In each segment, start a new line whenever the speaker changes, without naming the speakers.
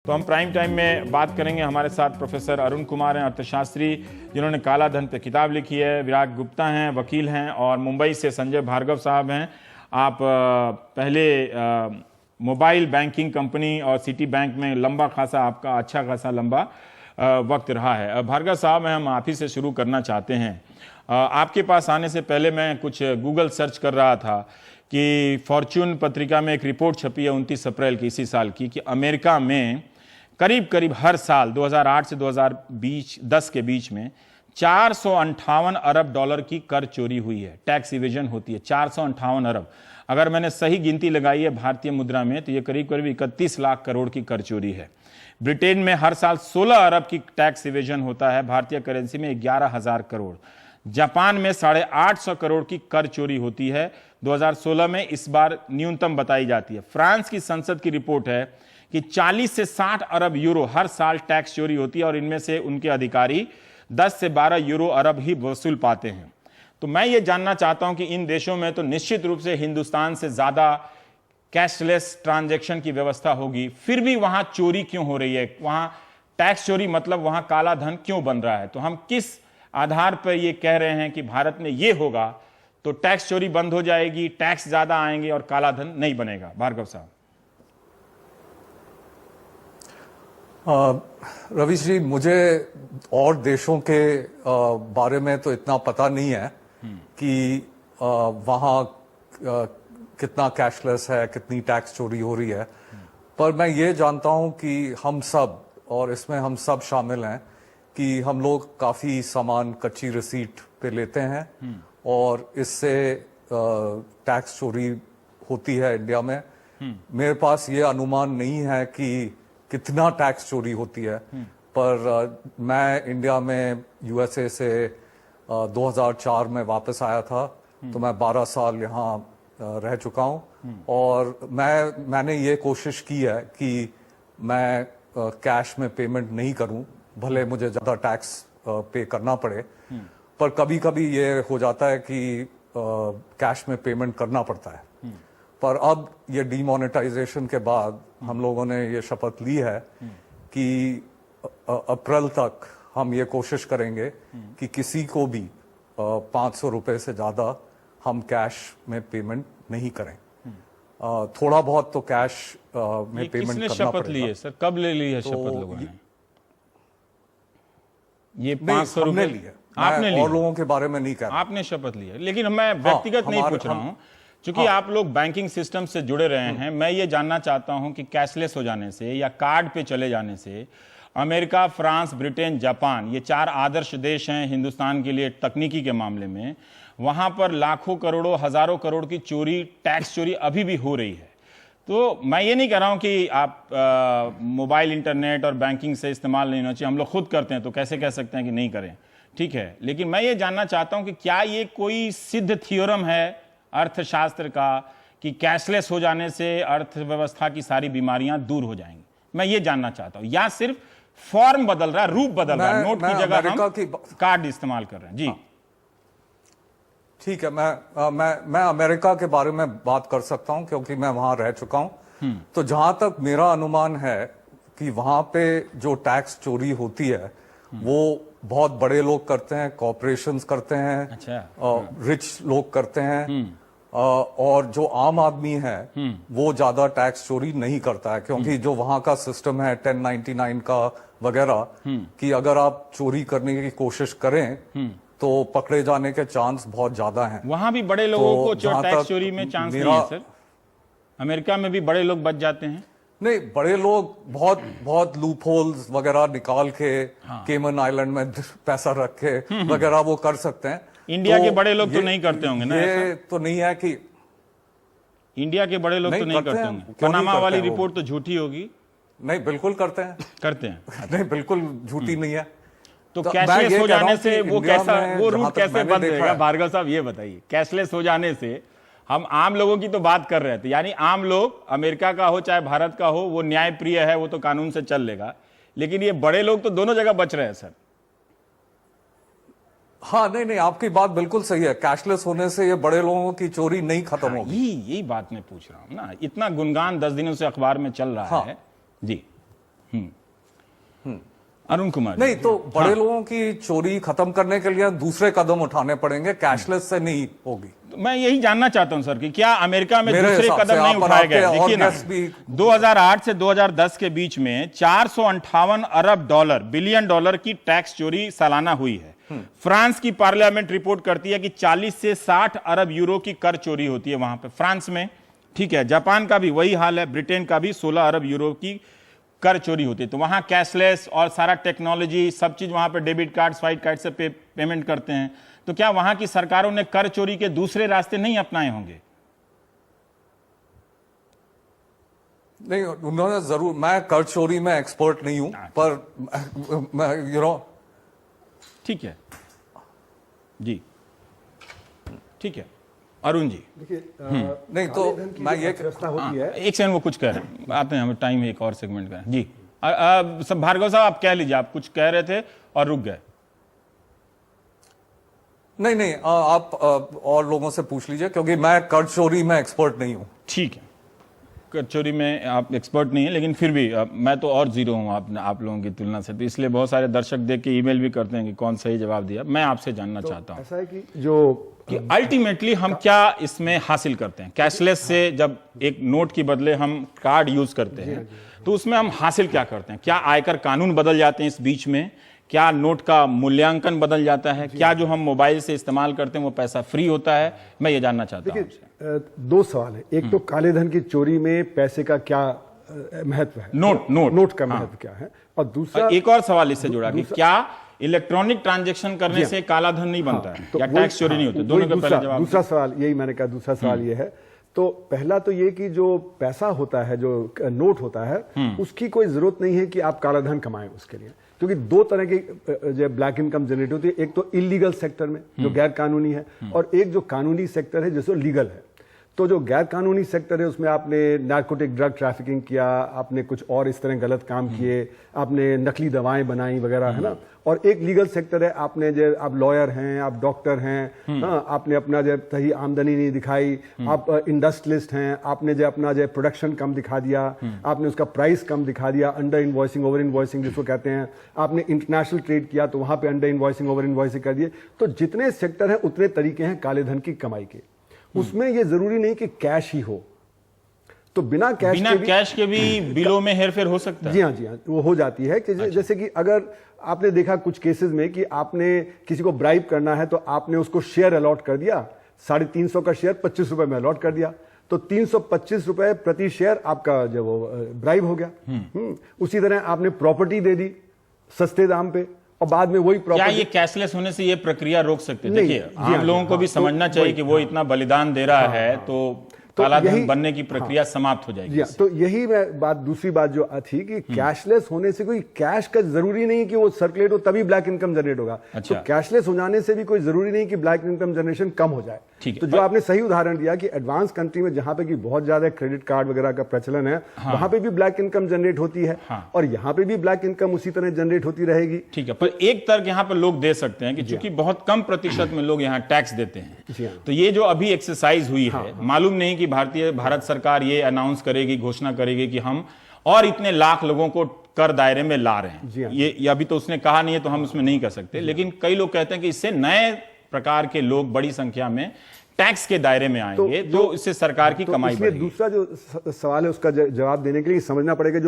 तो हम prime time में बात करेंगे। हमारे साथ प्रोफेसर अरुण कुमार हैं, अर्थशास्त्री, जिन्होंने काला धन पे किताब लिखी है। विराट गुप्ता हैं, वकील हैं, और मुंबई से संजय भार्गव साहब हैं। आप पहले मोबाइल बैंकिंग कंपनी और सिटी बैंक में लंबा खासा आपका अच्छा खासा लंबा वक्त रहा है। भार्गव साहब, हम आप ही से शुरू करना चाहते हैं। आपके पास आने से पहले मैं कुछ गूगल सर्च कर रहा था कि फॉर्च्यून पत्रिका में एक रिपोर्ट छपी है 29 अप्रैल की इसी साल की, कि अमेरिका में करीब करीब हर साल 2008 से 2010 के बीच में 458 अरब डॉलर की कर चोरी हुई है, टैक्स इवेजन होती है। 458 अरब, अगर मैंने सही गिनती लगाई है भारतीय मुद्रा में तो ये करीब करीब 31 लाख करोड़ की कर चोरी है। ब्रिटेन में हर साल 16 अरब की टैक्स इवेजन होता है, भारतीय करेंसी में 11,000 करोड़। जापान में 850 करोड़ की कर चोरी होती है 2016 में, इस बार न्यूनतम बताई जाती है। फ्रांस की संसद की रिपोर्ट है कि 40 से 60 अरब यूरो हर साल टैक्स चोरी होती है, और इनमें से उनके अधिकारी 10 से 12 यूरो अरब ही वसूल पाते हैं। तो मैं ये जानना चाहता हूं कि इन देशों में तो निश्चित रूप से हिंदुस्तान से ज्यादा कैशलेस ट्रांजैक्शन की व्यवस्था होगी, फिर भी वहां चोरी क्यों हो रही है? वहां टैक्स चोरी मतलब वहां काला धन क्यों बन रहा है? तो हम किस आधार पर ये कह रहे हैं कि भारत में ये होगा तो टैक्स चोरी बंद हो जाएगी, टैक्स ज्यादा आएंगे और काला धन नहीं बनेगा? भार्गव साहब।
रवि जी, मुझे और देशों के बारे में तो इतना पता नहीं है कि वहाँ कितना कैशलेस है, कितनी टैक्स चोरी हो रही है। पर मैं ये जानता हूँ कि हम सब, और इसमें हम सब शामिल हैं, कि हम लोग काफ़ी सामान कच्ची रसीट पे लेते हैं और इससे टैक्स चोरी होती है इंडिया में। मेरे पास ये अनुमान नहीं है कि कितना टैक्स चोरी होती है, पर मैं इंडिया में यूएसए से 2004 में वापस आया था, तो मैं 12 साल यहाँ रह चुका हूँ। और मैंने ये कोशिश की है कि मैं कैश में पेमेंट नहीं करूँ, भले मुझे ज़्यादा टैक्स पे करना पड़े, पर कभी कभी ये हो जाता है कि कैश में पेमेंट करना पड़ता है। पर अब ये डीमोनेटाइजेशन के बाद हम लोगों ने ये शपथ ली है कि अप्रैल तक हम ये कोशिश करेंगे कि किसी को भी 500 रुपए से ज़्यादा हम कैश में पेमेंट नहीं करें। थोड़ा बहुत तो कैश में पेमेंट करना पड़ेगा।
शपथ ली है सर? कब ले ली है शपथ लोगों ने? ये 500 रुपए
ली है।
आपने ली?
और लोगों के बारे में नहीं कह रहा।
आपने शपथ ली है, लेकिन मैं व्यक्तिगत नहीं पूछ रहा हूँ, क्योंकि आप लोग बैंकिंग सिस्टम से जुड़े रहे हैं। मैं ये जानना चाहता हूं कि कैशलेस हो जाने से या कार्ड पे चले जाने से अमेरिका, फ्रांस, ब्रिटेन, जापान, ये 4 आदर्श देश हैं हिंदुस्तान के लिए तकनीकी के मामले में। वहां पर लाखों करोड़ों, हजारों करोड़ की चोरी, टैक्स चोरी अभी भी हो रही है। तो मैं ये नहीं कह रहा हूं कि आप मोबाइल, इंटरनेट और बैंकिंग से इस्तेमाल नहीं होना चाहिए। हम लोग खुद करते हैं, तो कैसे कह सकते हैं कि नहीं करें? ठीक है, लेकिन मैं ये जानना चाहता हूं कि क्या ये कोई सिद्ध थ्योरम है अर्थशास्त्र का कि कैशलेस हो जाने से अर्थव्यवस्था की सारी बीमारियां दूर हो जाएंगी? मैं ये जानना चाहता हूं, या सिर्फ फॉर्म बदल रहा है, रूप बदल रहा है, नोट की जगह हम कार्ड इस्तेमाल कर रहे हैं? जी
ठीक है, मैं अमेरिका के बारे में बात कर सकता हूं क्योंकि मैं वहां रह चुका हूं। तो जहां तक मेरा अनुमान है कि वहां पे जो टैक्स चोरी होती है वो बहुत बड़े लोग करते हैं, कॉर्पोरेशंस करते हैं।
अच्छा।
रिच लोग करते हैं, और जो आम आदमी है वो ज्यादा टैक्स चोरी नहीं करता है, क्योंकि जो वहां का सिस्टम है 1099 का वगैरह, कि अगर आप चोरी करने की कोशिश करें तो पकड़े जाने के चांस बहुत ज्यादा हैं।
वहां भी बड़े लोगों को टैक्स चोरी में चांस नहीं है सर? अमेरिका में भी बड़े लोग बच जाते हैं?
नहीं, बड़े लोग बहुत लूप होल्स वगैरह निकाल के केमन आइलैंड में पैसा रख के वगैरह वो कर सकते हैं।
इंडिया के बड़े लोग तो नहीं करते होंगे ना?
ये तो नहीं है कि
इंडिया के बड़े लोग तो नहीं करते होंगे। पनामा वाली रिपोर्ट तो झूठी होगी?
नहीं, बिल्कुल करते हैं।
करते हैं?
नहीं, बिल्कुल झूठी नहीं है।
तो कैशलेस हो जाने से वो रूट कैसे बंद रहेगा? भार्गव साहब ये बताइए, कैशलेस हो जाने से हम आम लोगों की तो बात कर रहे थे, यानी आम लोग, अमेरिका का हो चाहे भारत का हो, वो न्याय प्रिय है, वो तो कानून से चल लेगा, लेकिन ये बड़े लोग तो दोनों जगह बच रहे हैं सर।
हाँ, नहीं, आपकी बात बिल्कुल सही है। कैशलेस होने से ये बड़े लोगों की चोरी नहीं खत्म होगी।
यही बात मैं पूछ रहा हूं ना, इतना गुणगान 10 दिनों से अखबार में चल रहा है। जी अरुण कुमार
नहीं तो बड़े लोगों की चोरी खत्म करने के लिए दूसरे कदम उठाने पड़ेंगे, कैशलेस से नहीं होगी।
मैं यही जानना चाहता हूं सर कि क्या अमेरिका में
मेरे
दूसरे
हिसाब
कदम
से
नहीं
आप
उठाए गए?
आपके
देखिए ना,
और guess भी-
2008 से 2010 के बीच में 458 अरब डॉलर, बिलियन डॉलर की टैक्स चोरी सालाना हुई है। फ्रांस की पार्लियामेंट रिपोर्ट करती है कि 40 से 60 अरब यूरो की कर चोरी होती है वहां पे, फ्रांस में। ठीक है, जापान का भी वही हाल है, ब्रिटेन का भी 16 अरब यूरो की कर चोरी होती है। तो वहां कैशलेस और सारा टेक्नोलॉजी सब चीज वहां पे डेबिट कार्ड, स्वाइप कार्ड से पेमेंट करते हैं। तो क्या वहां की सरकारों ने कर चोरी के दूसरे रास्ते नहीं अपनाए होंगे?
नहीं, उन्होंने जरूर, मैं कर चोरी में एक्सपर्ट नहीं हूं, पर मैं
ठीक है जी, ठीक है। अरुण जी
देखिए
नहीं तो मैं ये
व्यवस्था होती है।
एक सेकंड, वो कुछ कह रहे हैं, आते हैं, हमें टाइम है एक और सेगमेंट का जी। सब भार्गव साहब आप कह लीजिए, आप कुछ कह रहे थे और रुक गए।
नहीं, आप और लोगों से पूछ लीजिए, क्योंकि मैं कर चोरी में एक्सपर्ट नहीं हूं।
ठीक है, कर चोरी में आप एक्सपर्ट नहीं है, लेकिन फिर भी मैं तो और जीरो हूं आप लोगों की तुलना से, तो इसलिए बहुत सारे दर्शक देख के ईमेल भी करते हैं कि कौन सही जवाब दिया। मैं आपसे जानना चाहता हूं
ऐसा है कि
अल्टीमेटली हम क्या इसमें हासिल करते हैं कैशलेस से? जब एक नोट की बदले हम कार्ड यूज करते हैं तो उसमें हम हासिल क्या करते हैं? क्या आयकर कानून बदल जाते हैं इस बीच में? क्या नोट का मूल्यांकन बदल जाता है? क्या जो हम मोबाइल से इस्तेमाल करते हैं वो पैसा फ्री होता है? मैं ये जानना चाहता हूं आपसे।
दो सवाल है। एक तो काले धन की चोरी में पैसे का क्या महत्व है,
नोट
का महत्व क्या है, और दूसरा
एक और सवाल इससे जुड़ा कि क्या इलेक्ट्रॉनिक ट्रांजैक्शन करने से काला धन नहीं बनता है
तो
या टैक्स चोरी नहीं होती? दोनों का पहले जवाब।
दूसरा सवाल यही मैंने कहा, दूसरा सवाल ये है। तो पहला तो ये कि जो पैसा होता है, जो नोट होता है, उसकी कोई जरूरत नहीं है कि आप काला धन कमाएं उसके लिए, क्योंकि दो तरह की जो ब्लैक इनकम जनरेट होती है। एक तो इलीगल सेक्टर में जो गैर कानूनी है, और एक जो कानूनी सेक्टर है जिसको लीगल है। तो जो गैर कानूनी सेक्टर है उसमें आपने नार्कोटिक ड्रग ट्रैफिकिंग किया, आपने कुछ और इस तरह गलत काम किए, आपने नकली दवाएं बनाई वगैरह, है ना। और एक लीगल सेक्टर है, आपने जो आप लॉयर हैं, आप डॉक्टर हैं, हाँ, आपने अपना जो सही आमदनी नहीं दिखाई, आप इंडस्ट्रियलिस्ट हैं, आपने जो अपना जो प्रोडक्शन कम दिखा दिया, आपने उसका प्राइस कम दिखा दिया, अंडर इनवॉइसिंग, ओवर इनवॉइसिंग जिसको कहते हैं, आपने इंटरनेशनल ट्रेड किया तो वहां पे अंडर इनवॉइसिंग, ओवर इनवॉइसिंग कर दिए। तो जितने सेक्टर हैं उतने तरीके हैं काले धन की कमाई के। उसमें ये जरूरी नहीं कि कैश ही हो, तो बिना कैश
के भी बिलों में हेरफेर हो सकता है।
जी हाँ, वो हो जाती है कि जैसे कि अगर आपने देखा कुछ केसेस में कि आपने किसी को ब्राइब करना है तो आपने उसको शेयर अलॉट कर दिया, 350 का शेयर 25 रुपए में अलॉट कर दिया, तो 325 रुपए प्रति शेयर आपका जो वो ब्राइब हो गया। उसी तरह आपने प्रॉपर्टी दे दी सस्ते दाम पे, और बाद में वही
क्या ये कैशलेस होने से ये प्रक्रिया रोक सकते हैं? देखिए, आम लोगों को भी समझना चाहिए कि वो इतना बलिदान दे रहा है तो काला धन बनने की प्रक्रिया समाप्त हो जाएगी।
तो यही मैं दूसरी बात जो थी कि कैशलेस होने से कोई कैश का जरूरी नहीं कि वो सर्कुलेट हो तभी ब्लैक इनकम जनरेट होगा।
अच्छा।
तो कैशलेस हो जाने से भी कोई जरूरी नहीं कि ब्लैक इनकम जनरेशन कम हो जाए। तो जो आपने सही उदाहरण दिया कि एडवांस कंट्री में जहां पे कि बहुत ज्यादा क्रेडिट कार्ड वगैरह का प्रचलन है, वहां पे भी ब्लैक इनकम जनरेट होती है, और यहाँ पे भी ब्लैक इनकम उसी तरह जनरेट होती रहेगी।
ठीक है, पर एक तर्क यहाँ पे लोग दे सकते हैं कि चूंकि बहुत कम प्रतिशत में लोग यहाँ टैक्स देते हैं, तो ये जो अभी एक्सरसाइज हुई है, मालूम नहीं कि भारत सरकार ये अनाउंस करेगी, घोषणा करेगी कि हम और इतने लाख लोगों को कर दायरे में ला रहे हैं। ये अभी तो उसने कहा नहीं है तो हम उसमें नहीं कर सकते, लेकिन कई लोग कहते हैं कि इससे नए प्रकार के लोग बड़ी संख्या में टैक्स के दायरे में आएंगे, तो इससे सरकार की कमाई बढ़ेगी।
दूसरा जो सवाल है उसका जवाब देने के लिए समझना पड़ेगा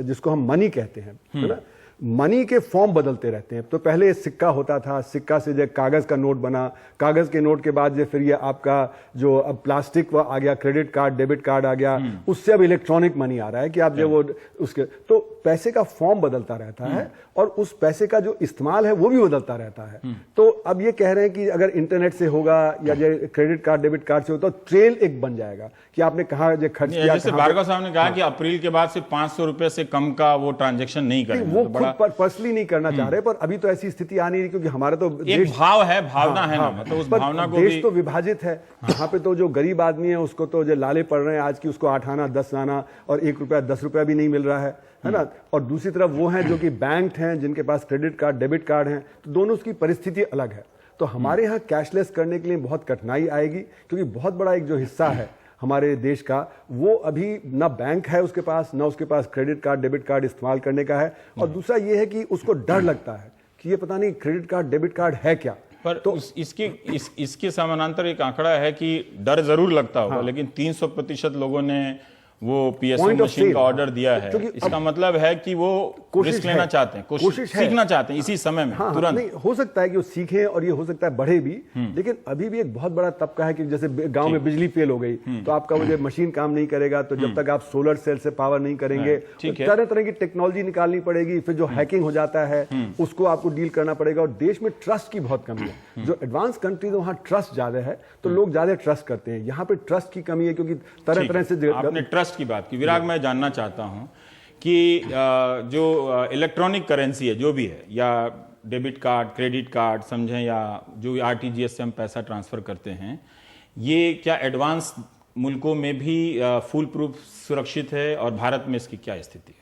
जिसको हम मनी कहते हैं, है ना। मनी के फॉर्म बदलते रहते हैं। तो पहले सिक्का होता था, सिक्का से जो कागज का नोट बना, कागज के नोट के बाद जो फिर ये आपका जो अब प्लास्टिक आ गया, क्रेडिट कार्ड, डेबिट कार्ड आ गया, उससे अब इलेक्ट्रॉनिक मनी आ रहा है कि आप जो वो उसके, तो पैसे का फॉर्म बदलता रहता है और उस पैसे का जो इस्तेमाल है वो भी बदलता रहता है। तो अब ये कह रहे हैं कि अगर इंटरनेट से होगा या जो क्रेडिट कार्ड, डेबिट कार्ड से होता तो ट्रेल एक बन जाएगा कि आपने कहा जो खर्च किया।
जैसे भार्गव साहब ने कहा कि अप्रैल के बाद से 500 रुपए से कम का वो ट्रांजेक्शन नहीं करेंगे,
वो खुद पर्सनली नहीं करना चाह रहे, पर अभी तो ऐसी स्थिति आ नहीं रही, क्योंकि हमारा तो
एक भाव है, भावना है ना, मतलब उस भावना को
देश तो विभाजित है। यहाँ पे तो जो गरीब आदमी है उसको तो जो लाले पड़ रहे हैं आज की, उसको 8 आना 10 आना और 1 रुपया 10 रुपया भी नहीं मिल रहा है ना। और दूसरी तरफ वो हैं जो कि बैंक हैं, जिनके पास क्रेडिट कार्ड, डेबिट कार्ड हैं, तो दोनों की परिस्थिति अलग है। तो हमारे यहाँ कैशलेस करने के लिए बहुत कठिनाई आएगी, क्योंकि बहुत बड़ा एक जो हिस्सा है हमारे देश का, वो अभी ना बैंक है उसके पास, ना उसके पास क्रेडिट कार्ड डेबिट कार्ड इस्तेमाल करने का है। और दूसरा ये है कि उसको डर लगता है कि ये पता नहीं क्रेडिट कार्ड डेबिट कार्ड है क्या।
पर तो इसके समानांतर एक आंकड़ा है कि डर जरूर लगता होगा, लेकिन 300% लोगों ने वो पीएसओ मशीन का ऑर्डर दिया है। इसका मतलब है कि वो रिस्क लेना चाहते हैं, कोशिश सीखना चाहते हैं इसी समय में। तुरंत
नहीं हो सकता है कि वो सीखें और ये हो सकता है बढ़े भी, लेकिन अभी भी एक बहुत बड़ा तबका है कि जैसे गांव में बिजली फेल हो गई तो आपका वो मशीन काम नहीं करेगा, तो जब तक आप सोलर सेल से पावर नहीं करेंगे तरह तरह की टेक्नोलॉजी निकालनी पड़ेगी, फिर जो हैकिंग हो जाता है उसको आपको डील करना पड़ेगा। और देश में ट्रस्ट की बहुत कमी है। जो एडवांस कंट्रीज वहां ट्रस्ट ज्यादा है तो लोग ज्यादा ट्रस्ट करते हैं, यहाँ पे ट्रस्ट की कमी है क्योंकि तरह तरह से
की बात की। विराग, मैं जानना चाहता हूं कि जो इलेक्ट्रॉनिक करेंसी है, जो भी है, या डेबिट कार्ड, क्रेडिट कार्ड समझें, या जो आरटीजीएस से हम पैसा ट्रांसफर करते हैं, ये क्या एडवांस मुल्कों में भी फुल प्रूफ सुरक्षित है और भारत में इसकी क्या स्थिति है?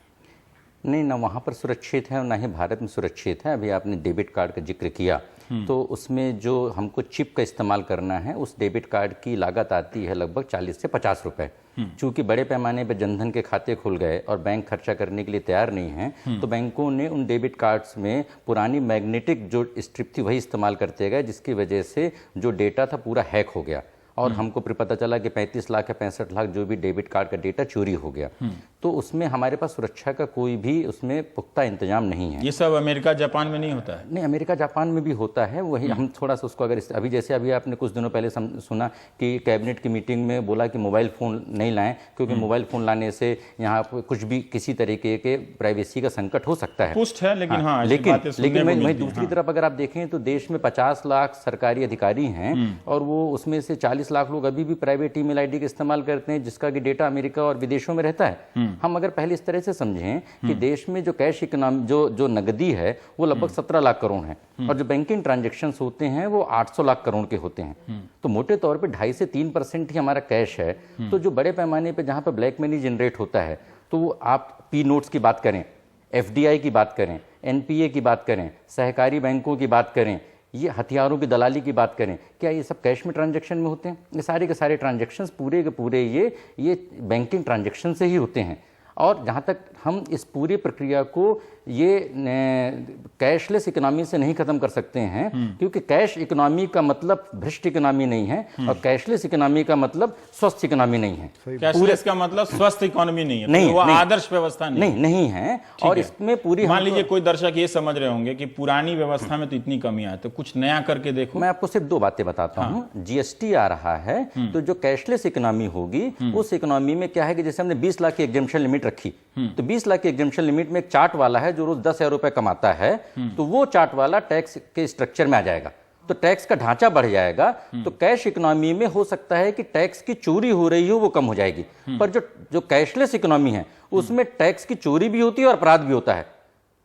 नहीं, ना वहाँ पर सुरक्षित है और ना ही भारत में सुरक्षित है। अभी आपने डेबिट कार्ड का जिक्र किया, तो उसमें जो हमको चिप का इस्तेमाल करना है, उस डेबिट कार्ड की लागत आती है लगभग 40 से 50 रुपए। चूंकि बड़े पैमाने पर जनधन के खाते खुल गए और बैंक खर्चा करने के लिए तैयार नहीं है, तो बैंकों ने उन डेबिट कार्ड्स में पुरानी मैग्नेटिक जो स्ट्रिप थी वही इस्तेमाल करते गए, जिसकी वजह से जो डेटा था पूरा हैक हो गया। और हमको फिर पता चला कि 35 लाख या 65 लाख जो भी डेबिट कार्ड का डेटा चोरी हो गया। तो उसमें हमारे पास सुरक्षा का कोई भी उसमें पुख्ता इंतजाम नहीं है।
ये सब अमेरिका जापान में नहीं होता है?
नहीं, अमेरिका जापान में भी होता है। वही हम थोड़ा सा उसको अगर अभी जैसे अभी आपने कुछ दिनों पहले सुना कि कैबिनेट की मीटिंग में बोला कि मोबाइल फ़ोन नहीं लाएं, क्योंकि मोबाइल फ़ोन लाने से यहाँ कुछ भी किसी तरीके के प्राइवेसी का संकट हो सकता है।
पुष्ट है, लेकिन हाँ,
लेकिन मैं दूसरी तरफ अगर आप देखें तो देश में 50 लाख सरकारी अधिकारी हैं और वो उसमें से 40 लाख लोग अभी भी प्राइवेट ईमेल आईडी का इस्तेमाल करते हैं, जिसका कि डेटा अमेरिका और विदेशों में रहता है। हम अगर पहले इस तरह से समझें कि देश में जो कैश इकोनॉमी जो नगदी है वो लगभग 17 लाख करोड़ है और जो बैंकिंग ट्रांजैक्शंस होते हैं वो 800 लाख करोड़ के होते हैं। तो मोटे तौर पे 2.5 से 3% ही हमारा कैश है। तो जो बड़े पैमाने पे जहां पर ब्लैक मनी जनरेट होता है, तो आप पी नोट्स की बात करें, एफडीआई की बात करें, एनपीए की बात करें, सहकारी बैंकों की बात करें, ये हथियारों की दलाली की बात करें, क्या ये सब कैश में ट्रांजैक्शन में होते हैं? ये सारे के सारे ट्रांजैक्शंस पूरे के पूरे ये बैंकिंग ट्रांजैक्शन से ही होते हैं। और जहाँ तक हम इस पूरी प्रक्रिया को ये कैशलेस इकोनॉमी से नहीं खत्म कर सकते हैं, क्योंकि कैश इकोनॉमी का मतलब भ्रष्ट इकोनॉमी नहीं है और कैशलेस इकोनॉमी का मतलब स्वस्थ इकोनॉमी नहीं है।
कैशलेस का मतलब स्वस्थ इकोनॉमी नहीं है, नहीं, वो आदर्श व्यवस्था
नहीं है। और इसमें पूरी,
मान लीजिए कोई दर्शक ये समझ रहे होंगे कि पुरानी व्यवस्था में तो इतनी कमियां है, तो कुछ नया करके देखो।
मैं आपको सिर्फ 2 बातें बताता हूँ। जीएसटी आ रहा है, तो जो कैशलेस इकोनॉमी होगी उस इकोनॉमी में क्या है कि जैसे हमने 20 लाख की एग्जेम्पशन लिमिट रखी, तो 20 लाख की एग्जेम्पशन लिमिट में एक चार्ट वाला है जो रोज 10,000 रुपए कमाता है, तो वो चार्ट वाला टैक्स के स्ट्रक्चर में आ जाएगा, तो टैक्स का ढांचा बढ़ जाएगा। तो कैश इकोनॉमी में हो सकता है कि टैक्स की चोरी हो रही हो वो कम हो जाएगी, पर जो कैशलेस इकोनॉमी है उसमें टैक्स की चोरी भी होती है और अपराध भी होता है।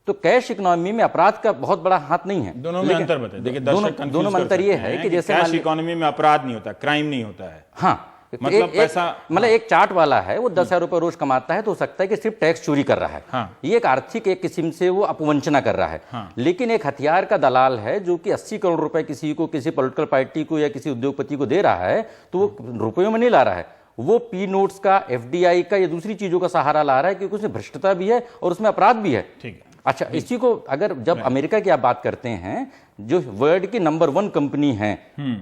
तो कैश इकोनॉमी में अपराध का बहुत बड़ा हाथ नहीं है।
दोनों में अंतर बताइए। देखिए,
दोनों में अंतर ये है कि जैसे
कैश इकोनॉमी में अपराध नहीं होता, क्राइम नहीं होता है।
हाँ,
मतलब पैसा,
मतलब एक चार्ट वाला है वो 10,000 रुपए रोज कमाता है, तो हो सकता है कि सिर्फ टैक्स चोरी कर रहा है।
हाँ।
ये एक आर्थिक एक किस्म से वो अपवंचना कर रहा है।
हाँ।
लेकिन एक हथियार का दलाल है जो कि 80 करोड़ रुपए किसी को, किसी पॉलिटिकल पार्टी को या किसी उद्योगपति को दे रहा है, तो वो रुपयों में नहीं ला रहा है, वो पी नोट्स का, एफडीआई का या दूसरी चीजों का सहारा ला रहा है, क्योंकि उसमें भ्रष्टता भी है और उसमें अपराध भी है।
ठीक है।
अच्छा, इसी को अगर जब अमेरिका की आप बात करते हैं, जो वर्ल्ड की नंबर 1 कंपनी है,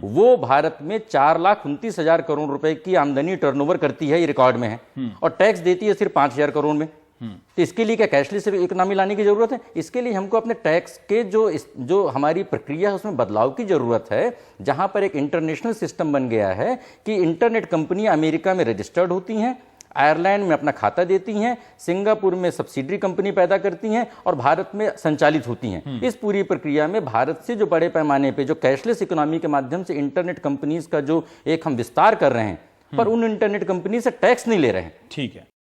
वो भारत में 4,29,000 करोड़ रुपए की आमदनी टर्नओवर करती है, ये रिकॉर्ड में है, और टैक्स देती है सिर्फ 5,000 करोड़ में। तो इसके लिए क्या कैशलेस इकोनॉमी लाने की जरूरत है? इसके लिए हमको अपने टैक्स के जो हमारी प्रक्रिया है उसमें बदलाव की जरूरत है, जहां पर एक इंटरनेशनल सिस्टम बन गया है कि इंटरनेट कंपनियां अमेरिका में रजिस्टर्ड होती हैं, आयरलैंड में अपना खाता देती हैं, सिंगापुर में सब्सिडरी कंपनी पैदा करती हैं और भारत में संचालित होती हैं। इस पूरी प्रक्रिया में भारत से जो बड़े पैमाने पे जो कैशलेस इकोनॉमी के माध्यम से इंटरनेट कंपनीज का जो एक हम विस्तार कर रहे हैं, पर उन इंटरनेट कंपनी से टैक्स नहीं ले रहे हैं।
ठीक है।